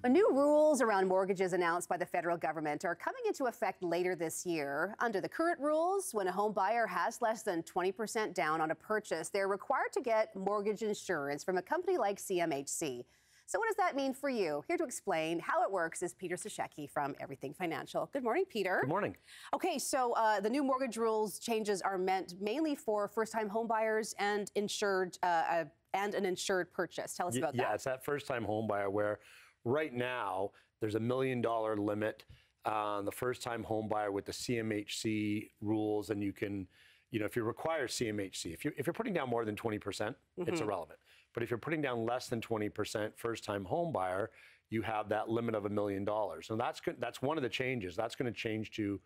New rules around mortgages announced by the federal government are coming into effect later this year. Under the current rules, when a home buyer has less than 20% down on a purchase, they're required to get mortgage insurance from a company like CMHC. So what does that mean for you? Here to explain how it works is Peter Sashecki from Everything Financial. Good morning, Peter. Good morning. Okay, so the new mortgage rules changes are meant mainly for first-time home buyers and insured and an insured purchase. Tell us about that. Yeah, it's that first-time home buyer where right now there's $1 million limit on the first-time home buyer with the CMHC rules, and you can, if you require CMHC, if you're putting down more than 20%, it's irrelevant. But if you're putting down less than 20% first-time home buyer, you have that limit of $1 million. And that's one of the changes. That's going to change to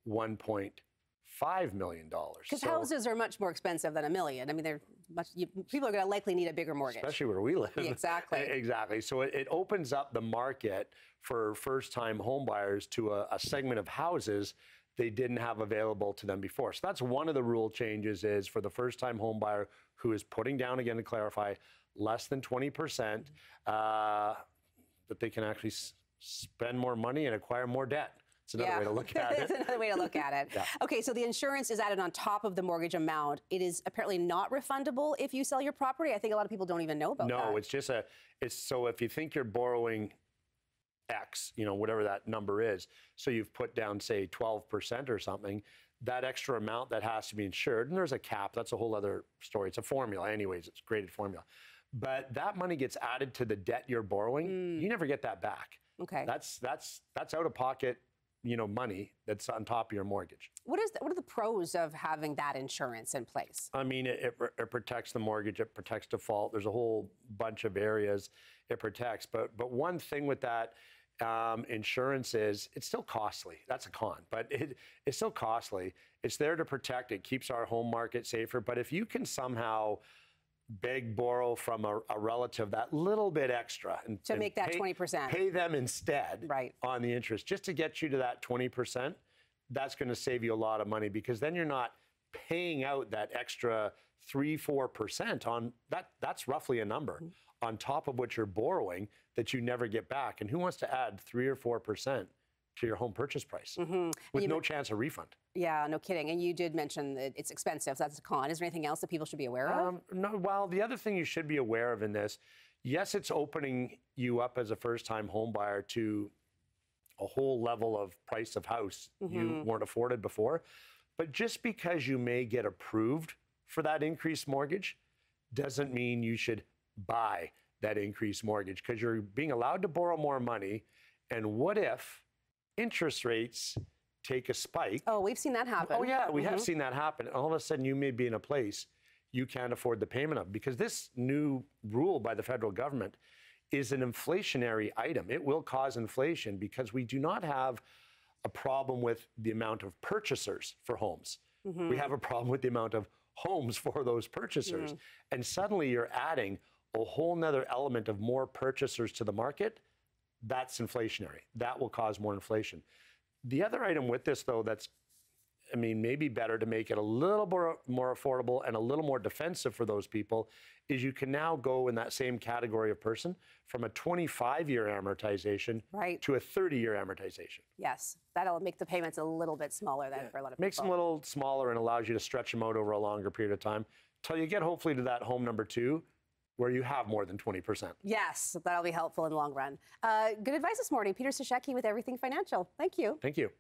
$1.5 million. Because houses are much more expensive than $1 million. I mean, people are going to likely need a bigger mortgage. Especially where we live. Yeah, exactly. Exactly. So it opens up the market for first-time home buyers to a segment of houses they didn't have available to them before. So that's one of the rule changes, is for the first-time home buyer who is putting down, again to clarify, less than 20%, that they can actually spend more money and acquire more debt. It's another way to look at it. It's another way to look at it. Yeah. Okay, so the insurance is added on top of the mortgage amount. It is apparently not refundable if you sell your property. I think a lot of people don't even know about that. No, it's just so if you think you're borrowing X, whatever that number is, so you've put down, say, 12% or something, that extra amount that has to be insured, and there's a cap, that's a whole other story. It's a formula anyways, it's a graded formula. But that money gets added to the debt you're borrowing. You never get that back. Okay. That's out of pocket, money that's on top of your mortgage. What are the pros of having that insurance in place? I mean, it protects the mortgage, it protects default. There's a whole bunch of areas it protects. But one thing with that insurance is it's still costly. That's a con, but it's still costly. It's there to protect. It keeps our home market safer. But if you can somehow borrow from a relative that little bit extra and make that 20%, pay them instead right on the interest, just to get you to that 20%, that's going to save you a lot of money, because then you're not paying out that extra 3-4% on that. That's roughly a number on top of what you're borrowing that you never get back. And who wants to add 3 or 4% to your home purchase price with no chance of refund? Yeah, no kidding. And you did mention that it's expensive. So that's a con. Is there anything else that people should be aware of? No. Well, the other thing you should be aware of in this, yes, it's opening you up as a first-time home buyer to a whole level of price of house you weren't afforded before. But just because you may get approved for that increased mortgage doesn't mean you should buy that increased mortgage, because you're being allowed to borrow more money. And what if interest rates take a spike? Oh, we've seen that happen. Oh, yeah, we have seen that happen. All of a sudden, you may be in a place you can't afford the payment of, because this new rule by the federal government is an inflationary item. It will cause inflation, because we do not have a problem with the amount of purchasers for homes. We have a problem with the amount of homes for those purchasers. And suddenly you're adding a whole nother element of more purchasers to the market. That's inflationary. That will cause more inflation. The other item with this, though, that's, maybe better to make it a little more affordable and a little more defensive for those people, is you can now go in that same category of person from a 25-year amortization to a 30-year amortization. Yes, that'll make the payments a little bit smaller then for a lot of people. Makes them a little smaller and allows you to stretch them out over a longer period of time until you get hopefully to that home number 2 where you have more than 20%. Yes, that'll be helpful in the long run. Good advice this morning. Peter Sashecki with Everything Financial. Thank you. Thank you.